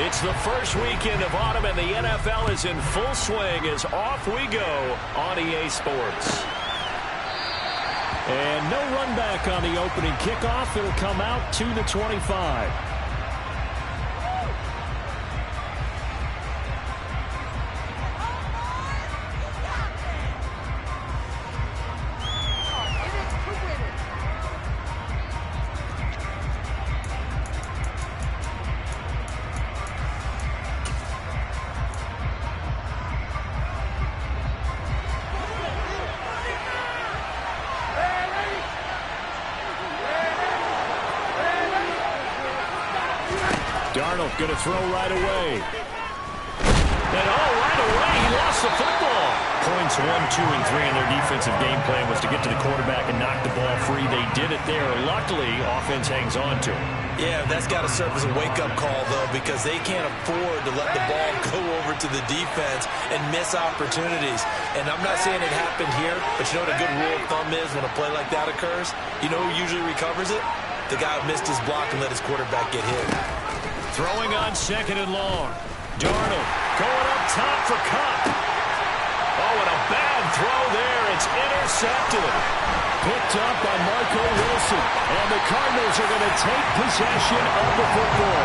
It's the first weekend of autumn, and the NFL is in full swing as off we go on EA Sports. And no run back on the opening kickoff. It'll come out to the 25. Darnold going to throw right away. And right away, he lost the football. Points 1, 2, and 3 in their defensive game plan was to get to the quarterback and knock the ball free. They did it there. Luckily, offense hangs on to it. Yeah, that's got to serve as a wake-up call, though, because they can't afford to let the ball go over to the defense and miss opportunities. And I'm not saying it happened here, but you know what a good rule of thumb is when a play like that occurs? You know who usually recovers it? The guy who missed his block and let his quarterback get hit. Throwing on 2nd and long. Darnold going up top for Kupp. Oh, and a bad throw there. It's intercepted. Picked up by Marco Wilson. And the Cardinals are going to take possession of the football.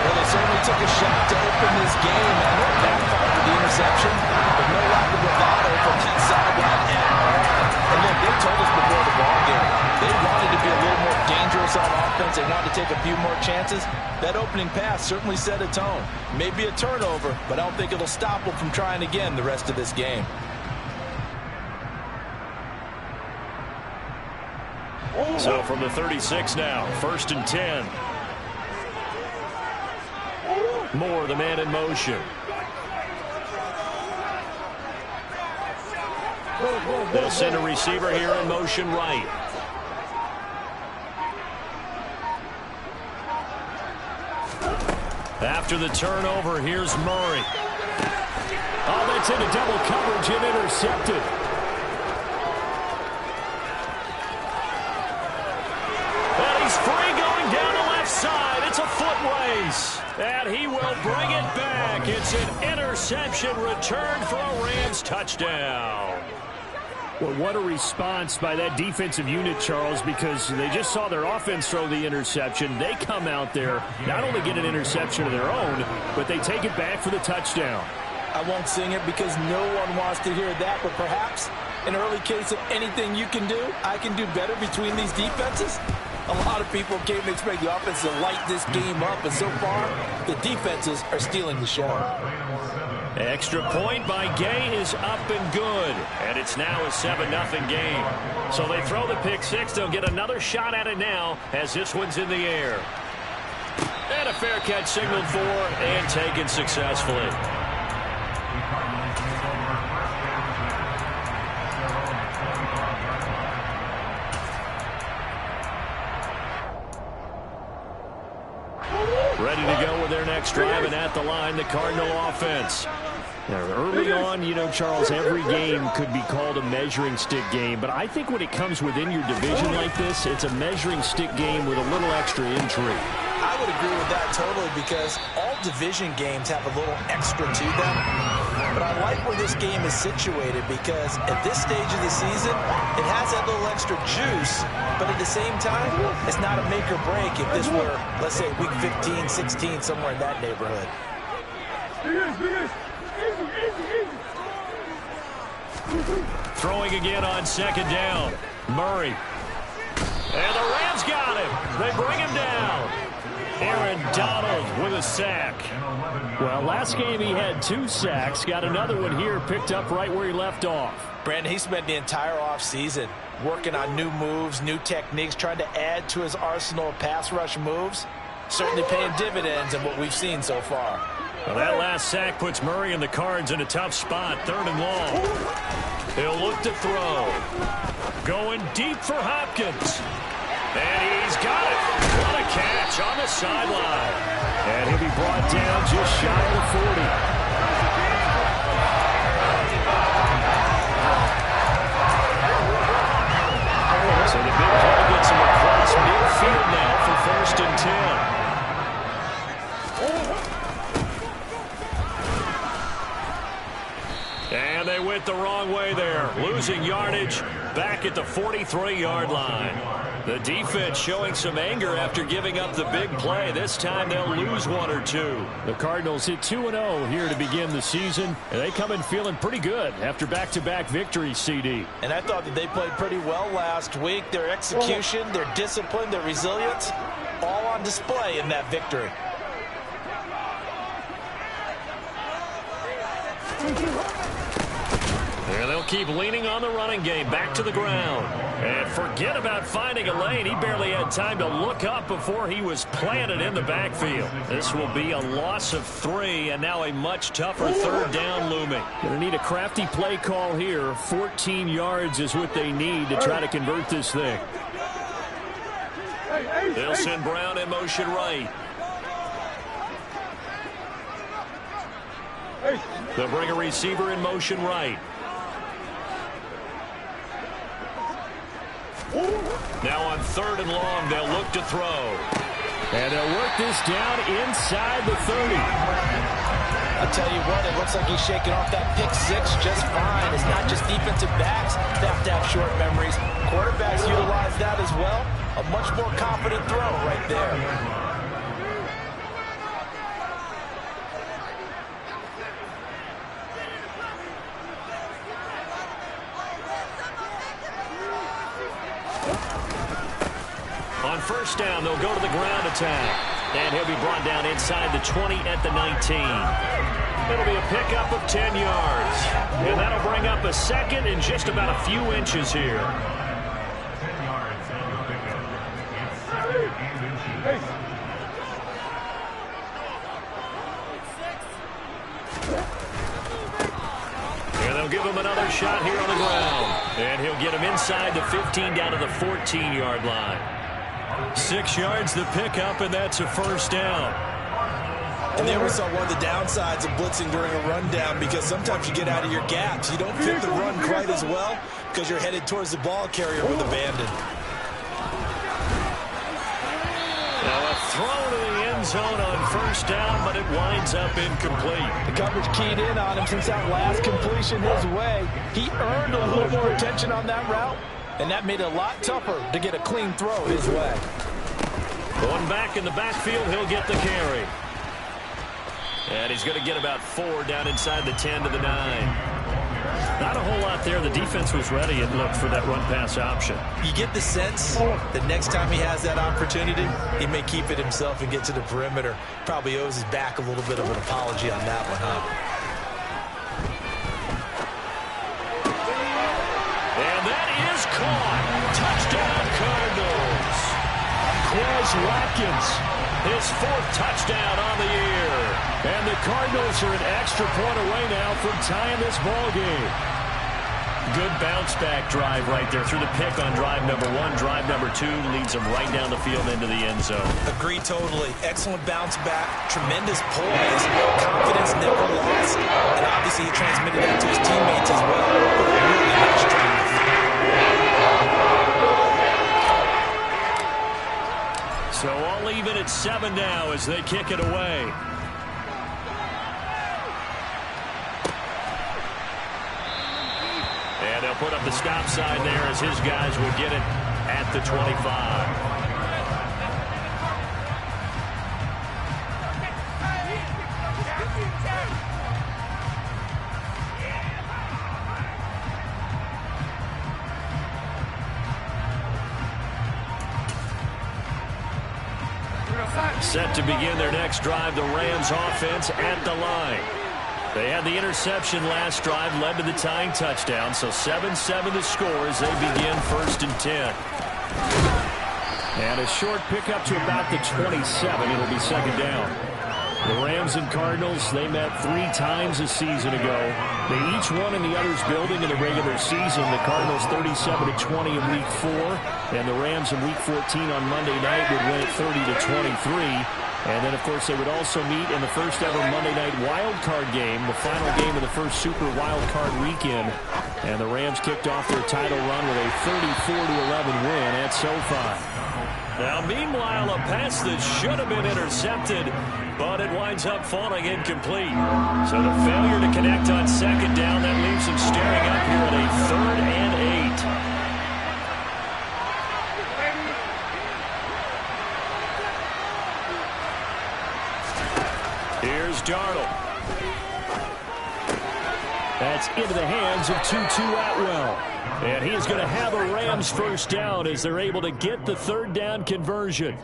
Well, they certainly took a shot to open this game. And it backfired with the interception. But no lack of bravado from that sideline at all. And look, they told us before the ball game, they wanted to be a little more dangerous on offense. They wanted to take a few more chances. That opening pass certainly set a tone. Maybe a turnover, but I don't think it'll stop them from trying again the rest of this game. So from the 36 now, 1st and 10. Moore, the man in motion. They'll send a receiver here in motion right. After the turnover, here's Murray. Oh, that's into double coverage and intercepted. And he's free going down the left side. It's a foot race. And he will bring it back. It's an interception return for a Rams touchdown. Well, what a response by that defensive unit, Charles, because they just saw their offense throw the interception. They come out there, not only get an interception of their own, but they take it back for the touchdown. I won't sing it because no one wants to hear that, but perhaps an early case of anything you can do, I can do better between these defenses. A lot of people came to expect the offense to light this game up, and so far, the defenses are stealing the show. Extra point by Gay is up and good. And it's now a 7-0 game. So they throw the pick six. They'll get another shot at it now as this one's in the air. And a fair catch signaled for and taken successfully. Ready to go with their next drive, and at the line, the Cardinal offense. Now, early on, you know, Charles, every game could be called a measuring stick game, but I think when it comes within your division like this, it's a measuring stick game with a little extra intrigue. I would agree with that totally because all division games have a little extra to them. But I like where this game is situated because at this stage of the season, it has that little extra juice, but at the same time, it's not a make or break if this were, let's say, week 15, 16, somewhere in that neighborhood. Throwing again on 2nd down. Murray. And the Rams got him. They bring him down. Aaron Donald with a sack. Well, last game he had 2 sacks. Got another one here, picked up right where he left off. Brandon, he spent the entire offseason working on new moves, new techniques, trying to add to his arsenal of pass rush moves. Certainly paying dividends in what we've seen so far. Well, that last sack puts Murray and the Cards in a tough spot, 3rd and long. He'll look to throw. Going deep for Hopkins. And he's got it. What a catch on the sideline. And he'll be brought down just shy of the 40. So the big play gets him across midfield now for 1st and 10. they went the wrong way there. Losing yardage back at the 43-yard line. The defense showing some anger after giving up the big play. This time they'll lose one or two. The Cardinals hit 2-0 here to begin the season, and they come in feeling pretty good after back-to-back victories, CD. And I thought that they played pretty well last week. Their execution, their discipline, their resilience, all on display in that victory. And they'll keep leaning on the running game. Back to the ground. And forget about finding a lane. He barely had time to look up before he was planted in the backfield. This will be a loss of 3, and now a much tougher third down looming. Going to need a crafty play call here. 14 yards is what they need to try to convert this thing. They'll send Brown in motion right. They'll bring a receiver in motion right. Now on 3rd and long, they'll look to throw. And they'll work this down inside the 30. I'll tell you what, it looks like he's shaking off that pick 6 just fine. It's not just defensive backs that have to have short memories. Quarterbacks utilize that as well. A much more confident throw right there. On 1st down, they'll go to the ground attack. And he'll be brought down inside the 20 at the 19. It'll be a pickup of 10 yards. And that'll bring up a 2nd and just about a few inches here. And they'll give him another shot here on the ground. And he'll get him inside the 15 down to the 14-yard line. 6 yards the pickup, and that's a 1st down. And there we saw one of the downsides of blitzing during a rundown, because sometimes you get out of your gaps. You don't fit the run quite as well because you're headed towards the ball carrier with abandon. Now a throw to the end zone on 1st down, but it winds up incomplete. The coverage keyed in on him since that last completion his way. He earned a little more attention on that route, and that made it a lot tougher to get a clean throw his way. Going back in the backfield, he'll get the carry. And he's going to get about 4 down inside the 10 to the 9. Not a whole lot there. The defense was ready and looked for that run-pass option. You get the sense that next time he has that opportunity, he may keep it himself and get to the perimeter. Probably owes his back a little bit of an apology on that one, huh? And that is caught. Touchdown, Cardinals. Quez Watkins, his 4th touchdown on the year. And the Cardinals are an extra point away now from tying this ball game. Good bounce-back drive right there through the pick on drive number 1. Drive number 2 leads him right down the field into the end zone. Agree totally. Excellent bounce back. Tremendous poise. Confidence never lost. And obviously he transmitted that to his teammates as well. Really nice drive. So all even at 7 now as they kick it away. And they'll put up the stop sign there as his guys would get it at the 25. Set to begin their next drive, the Rams offense at the line. They had the interception last drive, led to the tying touchdown, so 7-7 the score as they begin 1st and 10. And a short pickup to about the 27. It'll be 2nd down. The Rams and Cardinals, they met 3 times a season ago. They each won in the other's building in the regular season. The Cardinals 37-20 in Week 4, and the Rams in Week 14 on Monday night would win it 30-23. And then, of course, they would also meet in the first ever Monday night wild card game, the final game of the first Super Wild Card weekend. And the Rams kicked off their title run with a 34-11 win at SoFi. Now, meanwhile, a pass that should have been intercepted, but it winds up falling incomplete. So the failure to connect on second down, that leaves them staring up here at a 3rd and 8. Here's Darnold. That's into the hands of Tutu Atwell. And he is going to have a Rams first down as they're able to get the 3rd down conversion.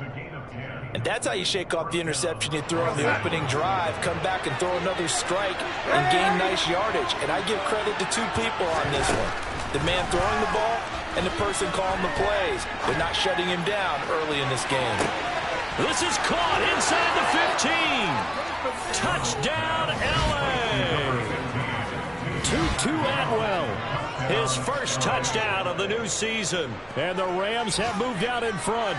And that's how you shake off the interception you throw on the opening drive, come back and throw another strike and gain nice yardage. And I give credit to 2 people on this one. The man throwing the ball and the person calling the plays. They're not shutting him down early in this game. This is caught inside the 15. Touchdown, L.A. Tutu Atwell, his first touchdown of the new season. And the Rams have moved out in front.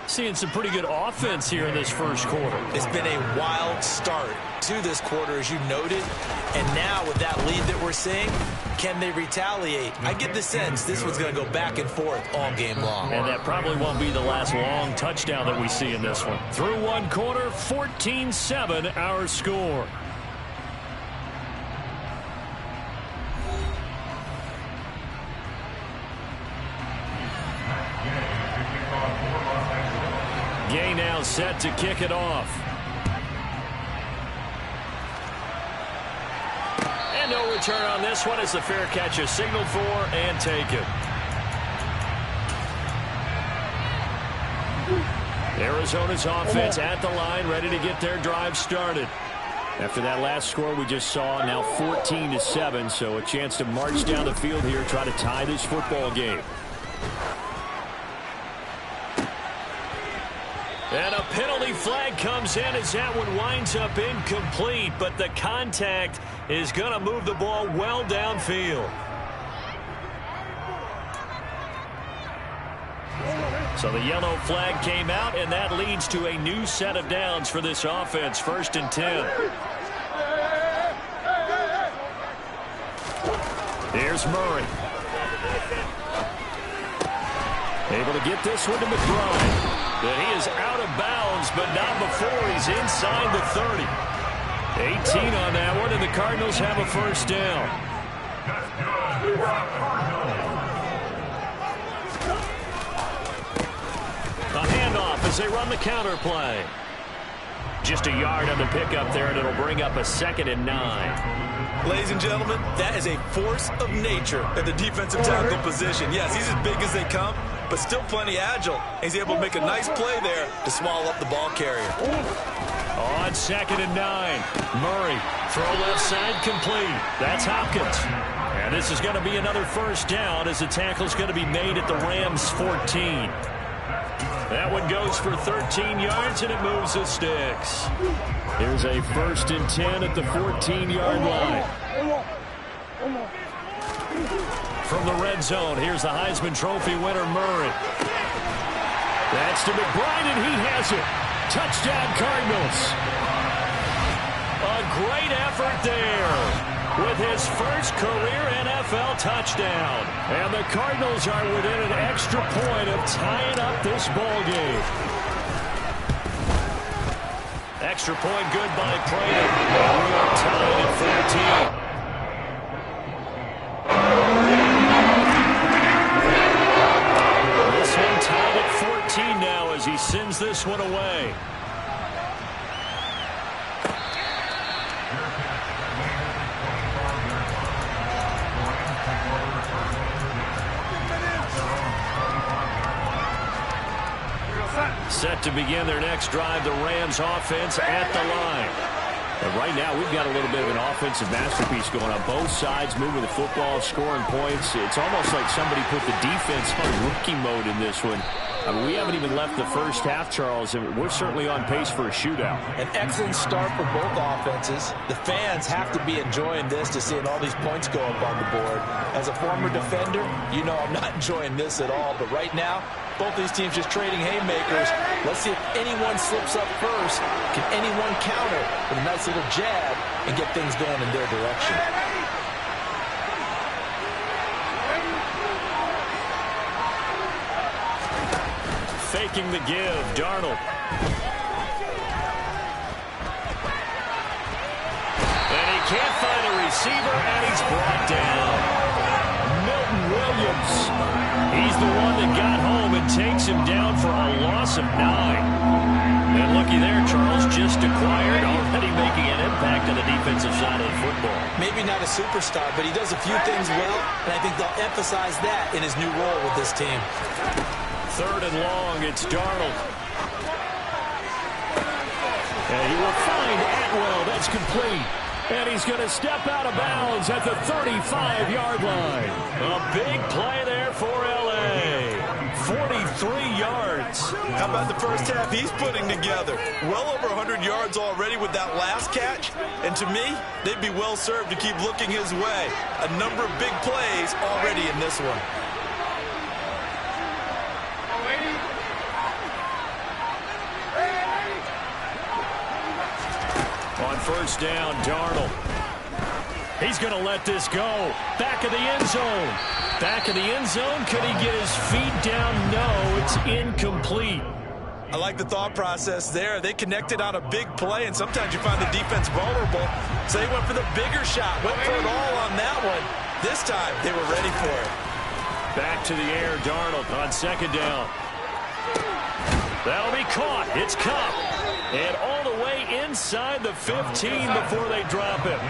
Seeing some pretty good offense here in this first quarter. It's been a wild start to this quarter, as you noted. And now with that lead that we're seeing, can they retaliate? I get the sense this one's going to go back and forth all game long. And that probably won't be the last long touchdown that we see in this one. Through one quarter, 14-7 our score. Gay now set to kick it off. And no return on this one as the fair catch is signaled for and taken. Arizona's offense at the line, ready to get their drive started. After that last score we just saw, now 14-7, so a chance to march down the field here, try to tie this football game. And a penalty flag comes in as that one winds up incomplete, but the contact is going to move the ball well downfield. So the yellow flag came out, and that leads to a new set of downs for this offense. 1st and 10. Here's Murray. Able to get this one to McBride. But he is out of bounds, but not before he's inside the 30. 18 on that one, and the Cardinals have a first down. A handoff as they run the counter play. Just a yard on the pickup there, and it'll bring up a 2nd and 9. Ladies and gentlemen, that is a force of nature at the defensive tackle position. Yes, he's as big as they come, but still plenty agile. He's able to make a nice play there to swallow up the ball carrier. On 2nd and 9. Murray, throw left side complete. That's Hopkins. And this is going to be another first down as the tackle's going to be made at the Rams' 14. That one goes for 13 yards, and it moves the sticks. Here's a 1st and 10 at the 14-yard line. From the red zone, here's the Heisman Trophy winner, Murray. That's to McBride, and he has it. Touchdown, Cardinals. A great effort there with his first career NFL touchdown. And the Cardinals are within an extra point of tying up this ball game. Extra point good by Prater. We are tied at 14. This one tied at 14 now as he sends this one away. Set to begin their next drive, the Rams offense at the line. And right now, we've got a little bit of an offensive masterpiece going on. Both sides moving the football, scoring points. It's almost like somebody put the defense on rookie mode in this one. I mean, we haven't even left the first half, Charles, and we're certainly on pace for a shootout. An excellent start for both offenses. The fans have to be enjoying this to seeing all these points go up on the board. As a former defender, you know I'm not enjoying this at all. But right now, both these teams just trading haymakers. Let's see if anyone slips up first. Can anyone counter with a nice little jab and get things going in their direction? faking the give. Darnold. And he can't find a receiver, and he's brought down. Milton Williams. He's the one that got home and takes him down for a loss of 9. And looky there, Charles, just acquired, already making an impact on the defensive side of the football. Maybe not a superstar, but he does a few things well, and I think they'll emphasize that in his new role with this team. 3rd and long, it's Darnold. And he will find Atwell. That's complete. And he's going to step out of bounds at the 35-yard line. A big play there for L.A. 43 yards. How about the first half he's putting together? Well over 100 yards already with that last catch. And to me, they'd be well served to keep looking his way. A number of big plays already in this one. On first down, Darnold. He's going to let this go. Back of the end zone. Back of the end zone. Could he get his feet down? No, it's incomplete. I like the thought process there. They connected on a big play, and sometimes you find the defense vulnerable. So they went for the bigger shot, went for it all on that one. This time, they were ready for it. Back to the air, Darnold on second down. That'll be caught. It's Kupp. And all the way inside the 15 before they drop him.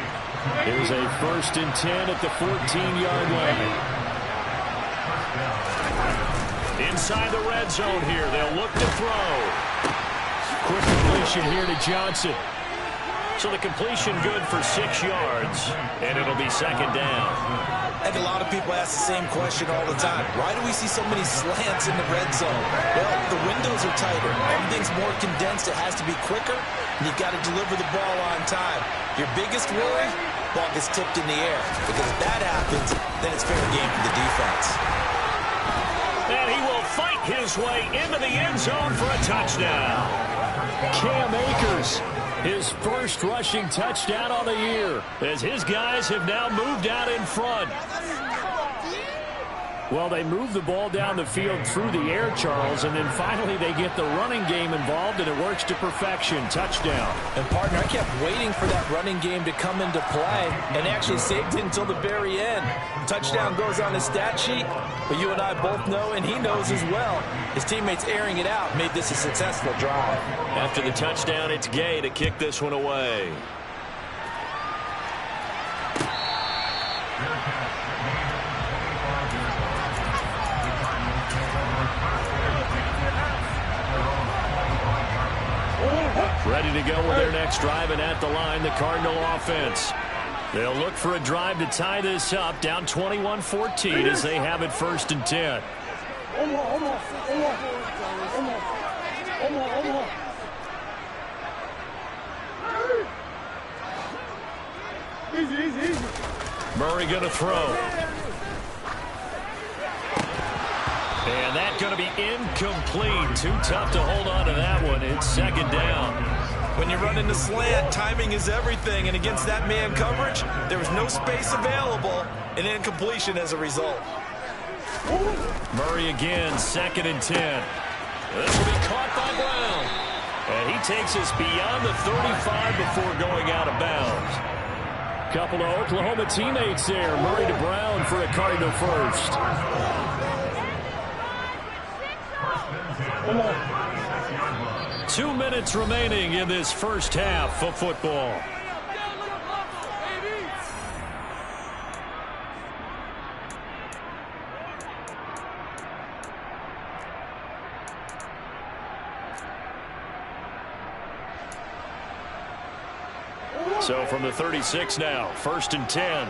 It was a 1st and 10 at the 14-yard line. Inside the red zone here. They'll look to throw. Quick completion here to Johnson. So the completion good for 6 yards. And it'll be second down. I think a lot of people ask the same question all the time. Why do we see so many slants in the red zone? Well, the windows are tighter. Everything's more condensed. It has to be quicker, and you've got to deliver the ball on time. Your biggest worry? Ball gets tipped in the air. Because if that happens, then it's fair game for the defense. And he will fight his way into the end zone for a touchdown. Cam Akers, his first rushing touchdown on the year, as his guys have now moved out in front. Well, they move the ball down the field through the air, Charles, and then finally they get the running game involved, and it works to perfection. Touchdown. And, partner, I kept waiting for that running game to come into play and actually saved it until the very end. Touchdown goes on the stat sheet, but you and I both know, and he knows as well, his teammates airing it out made this a successful drive. After the touchdown, it's Gay to kick this one away. Ready to go with their next drive, and at the line, the Cardinal offense. They'll look for a drive to tie this up, down 21-14 as they have it 1st and 10. Murray going to throw. And that's going to be incomplete. Too tough to hold on to that one. It's second down. When you run into slant, timing is everything. And against that man coverage, there was no space available. And incompletion as a result. Murray again, 2nd and 10. This will be caught by Brown. And he takes us beyond the 35 before going out of bounds. Couple of Oklahoma teammates there. Murray to Brown for a Cardinal first. 2 minutes remaining in this first half of football. So from the 36 now, 1st and 10.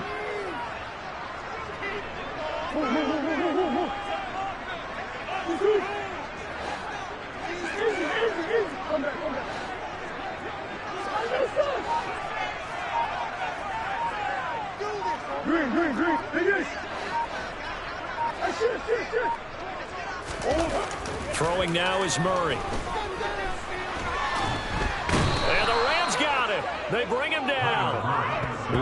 Throwing now is Murray. And the Rams got him. They bring him down.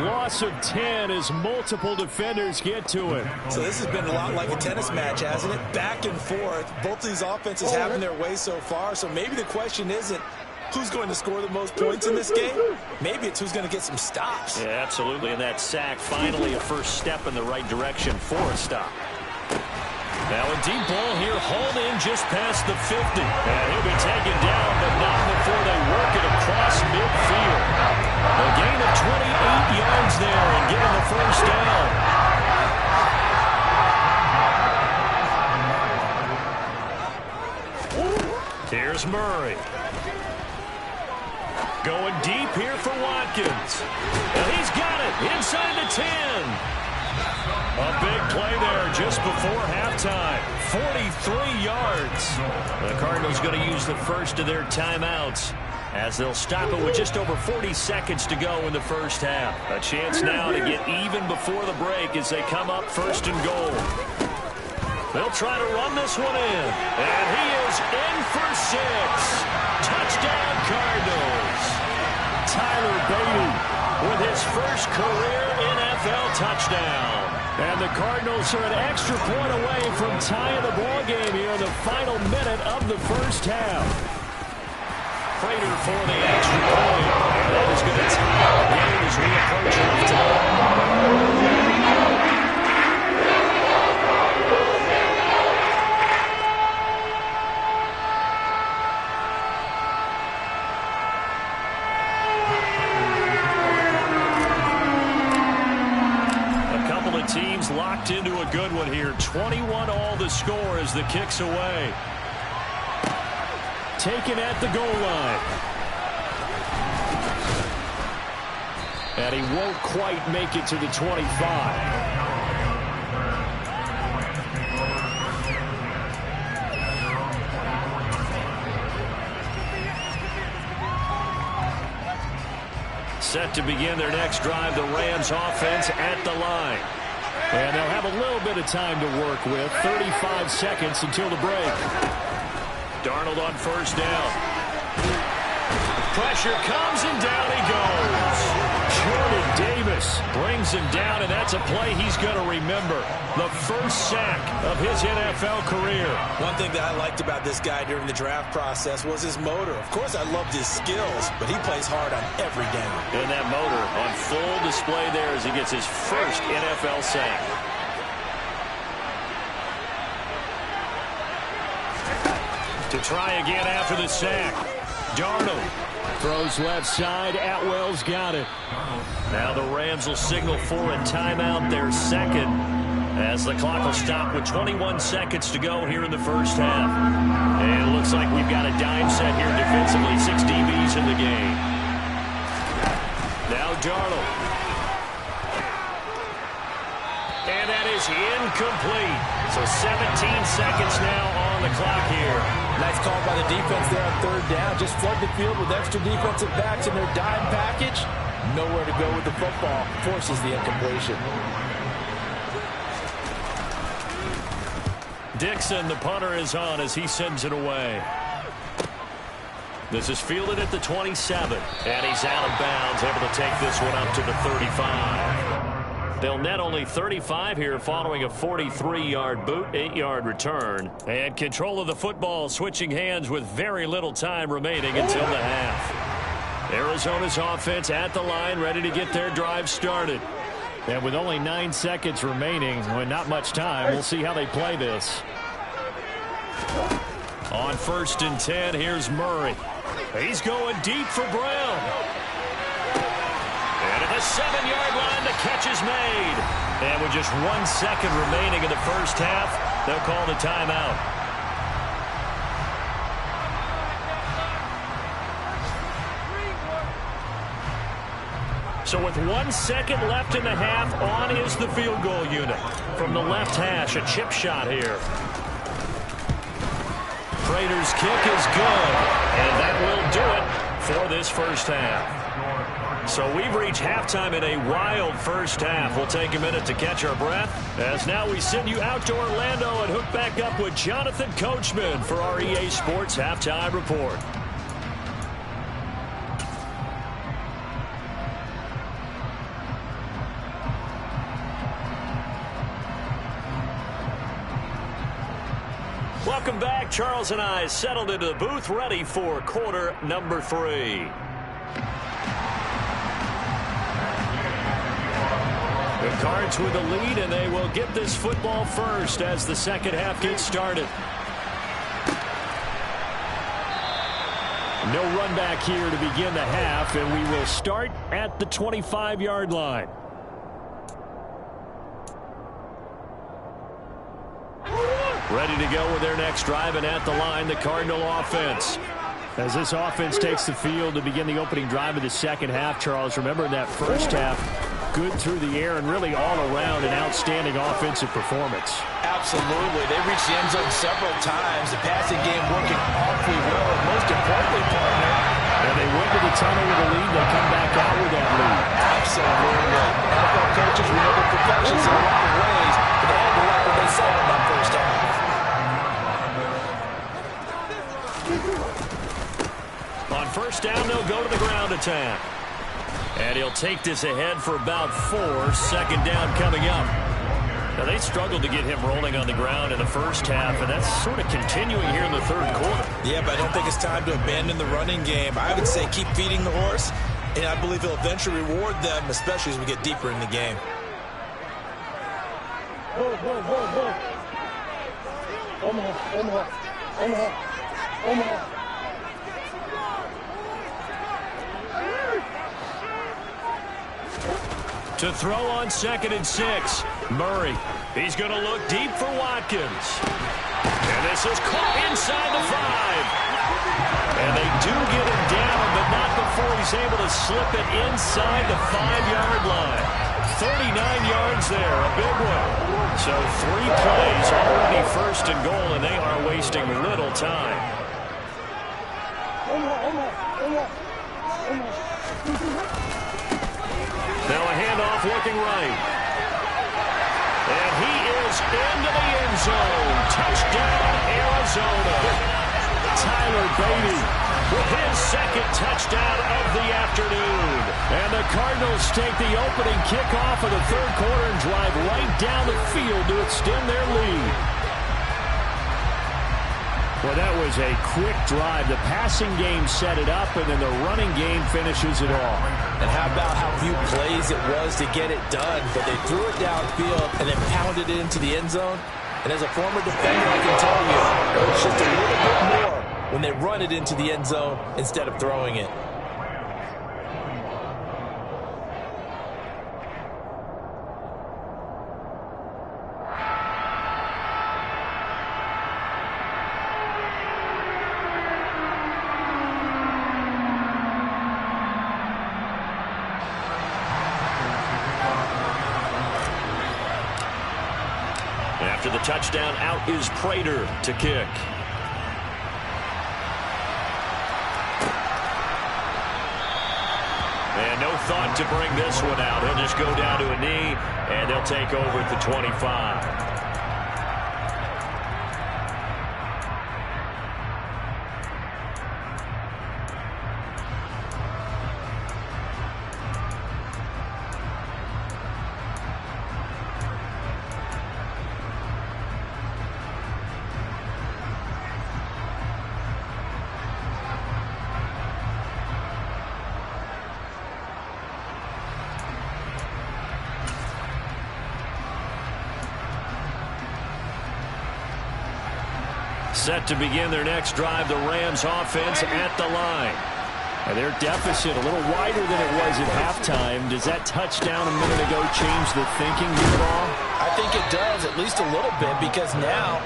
Loss of 10 as multiple defenders get to him. So this has been a lot like a tennis match, hasn't it? Back and forth. Both of these offenses having their way so far. So maybe the question isn't who's going to score the most points in this game. Maybe it's who's going to get some stops. Yeah, absolutely. And that sack, finally a first step in the right direction for a stop. Now a deep ball here, hauled in just past the 50. And he'll be taken down, but not before they work it across midfield. A gain of 28 yards there and getting the first down. Here's Murray. Going deep here for Watkins. And he's got it inside the 10. A big play there just before halftime. 43 yards. The Cardinals going to use the first of their timeouts as they'll stop it with just over 40 seconds to go in the first half. A chance now to get even before the break as they come up first and goal. They'll try to run this one in. And he is in for 6. Touchdown Cardinals. Tyler Beatty with his first career NFL touchdown. And the Cardinals are an extra point away from tying the ball game here in the final minute of the first half. Prater for the extra point. And that is going to tie the game as we approach halftime. Teams locked into a good one here. 21 all the score as the kick's away. Taken at the goal line. And he won't quite make it to the 25. Set to begin their next drive, the Rams offense at the line. And they'll have a little bit of time to work with. 35 seconds until the break. Darnold on first down. Pressure comes and down he goes. Jordan Davis brings him down, and that's a play he's going to remember. The first sack of his NFL career. One thing that I liked about this guy during the draft process was his motor. Of course, I loved his skills, but he plays hard on every game. And that motor on full display there as he gets his first NFL sack. To try again after the sack. Darnold throws left side. Atwell's got it. Now the Rams will signal for a timeout, their second, as the clock will stop with 21 seconds to go here in the first half. And it looks like we've got a dime set here defensively. 6 DBs in the game. Now Darnold. And that is incomplete. So 17 seconds now on the clock here. Nice call by the defense there on third down. Just flood the field with extra defensive backs in their dime package. Nowhere to go with the football. Forces the incompletion. Dixon, the punter, is on as he sends it away. This is fielded at the 27. And he's out of bounds, able to take this one up to the 35. They'll net only 35 here following a 43-yard boot, 8-yard return. And control of the football switching hands with very little time remaining until the half. Arizona's offense at the line, ready to get their drive started. And with only 9 seconds remaining, with not much time, we'll see how they play this. On 1st and 10, here's Murray. He's going deep for Brown. And at the 7-yard line, the catch is made. And with just 1 second remaining in the first half, they'll call the timeout. So with 1 second left in the half, on is the field goal unit. From the left hash, a chip shot here. Prater's kick is good, and that will do it for this first half. So we've reached halftime in a wild first half. We'll take a minute to catch our breath, as now we send you out to Orlando and hook back up with Jonathan Coachman for our EA Sports Halftime Report. back. Charles and I settled into the booth, ready for quarter number 3. The Cards with the lead, and they will get this football first as the second half gets started. No run back here to begin the half, and we will start at the 25-yard line. Ready to go with their next drive, and at the line, the Cardinal offense. As this offense takes the field to begin the opening drive of the second half, Charles, remember in that first half, good through the air and really all around an outstanding offensive performance. Absolutely. They reached the end zone several times. The passing game working awfully well, and most importantly, partner. And they went to the tunnel with a lead. They come back out with that lead. Absolutely. NFL coaches, we know they're perfectionists in a lot of ways, but they had to like what they said in that first half. On first down, they'll go to the ground attack. And he'll take this ahead for about 4. Second down coming up. Now, they struggled to get him rolling on the ground in the first half, and that's sort of continuing here in the third quarter. Yeah, but I don't think it's time to abandon the running game. I would say keep feeding the horse, and I believe he'll eventually reward them, especially as we get deeper in the game. To throw on 2nd and 6. Murray. He's going to look deep for Watkins. And this is caught inside the 5. And they do get him down, but not before he's able to slip it inside the 5-yard line. 39 yards there, a big one. So 3 plays, already first and goal, and they are wasting little time. Now a handoff looking right. And he is into the end zone. Touchdown, Arizona. Tyler Beatty with his second touchdown of the afternoon. And the Cardinals take the opening kickoff of the third quarter and drive right down the field to extend their lead. Well, that was a quick drive. The passing game set it up, and then the running game finishes it all. And how about how few plays it was to get it done, but they threw it downfield and then pounded it into the end zone. And as a former defender, I can tell you, it's just a little bit more when they run it into the end zone instead of throwing it. After the touchdown, out is Prater to kick. And no thought to bring this one out. He'll just go down to a knee, and they'll take over at the 25. Set to begin their next drive, the Rams offense at the line. And their deficit a little wider than it was at halftime. Does that touchdown a minute ago change the thinking here at all? I think it does, at least a little bit, because now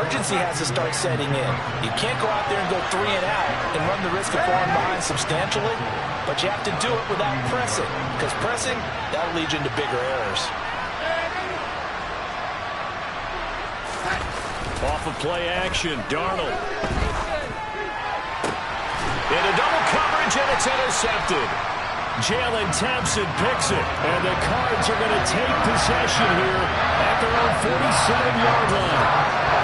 urgency has to start setting in. You can't go out there and go 3 and out and run the risk of falling behind substantially, but you have to do it without pressing, because pressing, that'll lead you into bigger errors. Off of play action, Darnold. Into double coverage, and it's intercepted. Jalen Thompson picks it, and the Cards are going to take possession here at their own 47-yard line.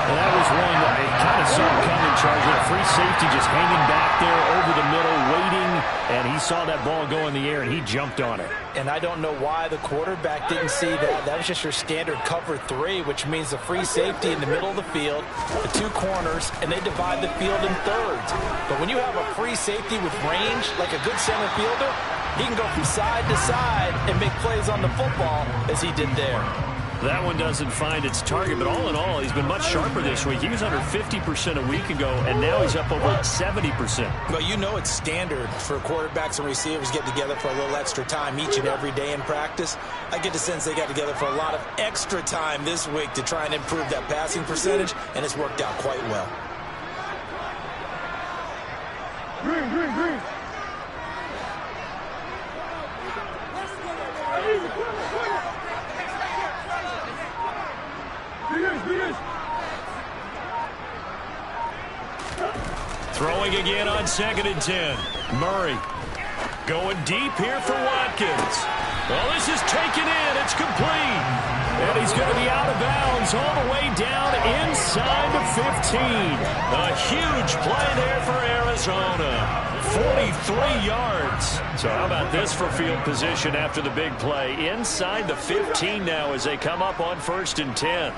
And that was one that they kind of saw coming, Charles. A free safety just hanging back there over the middle, waiting, and he saw that ball go in the air, and he jumped on it. And I don't know why the quarterback didn't see that. That was just your standard cover 3, which means the free safety in the middle of the field, the 2 corners, and they divide the field in thirds. But when you have a free safety with range, like a good center fielder, he can go from side to side and make plays on the football as he did there. That one doesn't find its target, but all in all, he's been much sharper this week. He was under 50% a week ago, and now he's up over 70%. Well, you know it's standard for quarterbacks and receivers get together for a little extra time each and every day in practice. I get the sense they got together for a lot of extra time this week to try and improve that passing percentage, and it's worked out quite well. Green. Throwing again on 2nd and 10. Murray going deep here for Watkins. Well, this is taken in. It's complete. And he's going to be out of bounds all the way down inside the 15. A huge play there for Arizona. 43 yards. So how about this for field position after the big play? Inside the 15 now as they come up on 1st and 10.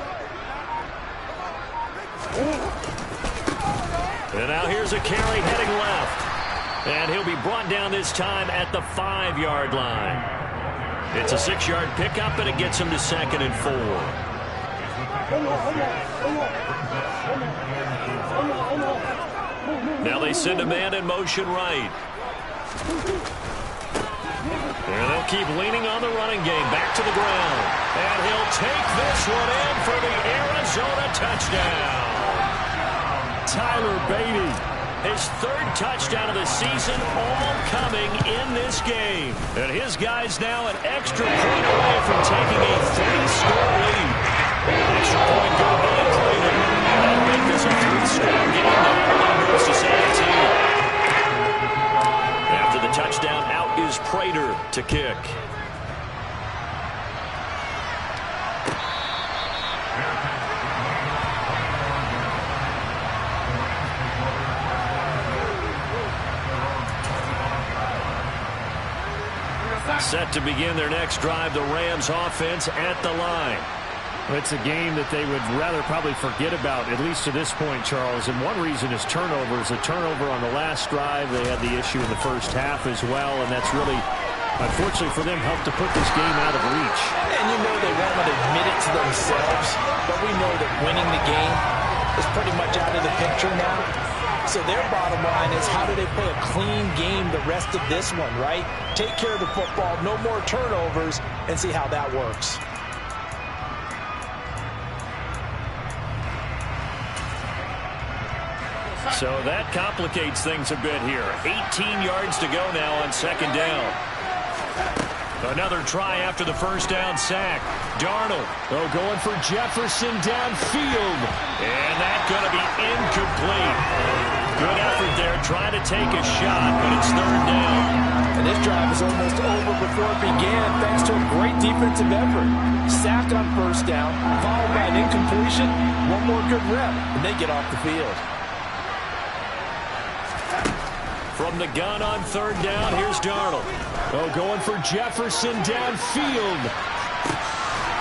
And now here's a carry heading left. And he'll be brought down this time at the 5-yard line. It's a 6-yard pickup, and it gets him to 2nd and 4. Now they send a man in motion right. And they'll keep leaning on the running game. Back to the ground. And he'll take this one in for the Arizona touchdown. Tyler Beatty, his 3rd touchdown of the season, all coming in this game. And his guy's now an extra point away from taking a 3-score lead. Extra point good by Prater. That'll make this a 3-score game now. Moves to 17. After the touchdown, out is Prater to kick. Set to begin their next drive, the Rams offense at the line. It's a game that they would rather probably forget about, at least to this point, Charles. And one reason is turnovers. A turnover on the last drive. They had the issue in the first half as well, and that's really, unfortunately for them, helped to put this game out of reach. And you know they won't admit it to themselves, but we know that winning the game is pretty much out of the picture now. So their bottom line is, how do they play a clean game the rest of this one, right? Take care of the football, no more turnovers, and see how that works. So that complicates things a bit here. 18 yards to go now on 2nd down. Another try after the first down sack. Darnold, going for Jefferson downfield. And that's going to be incomplete. Good effort there, trying to take a shot, but it's 3rd down. And this drive is almost over before it began, thanks to a great defensive effort. Sack on 1st down, followed by an incompletion. One more good rep, and they get off the field. From the gun on 3rd down, here's Darnold. Going for Jefferson downfield.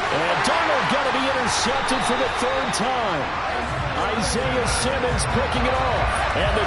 And Darnold going to be intercepted for the 3rd time. Isaiah Simmons picking it off. And the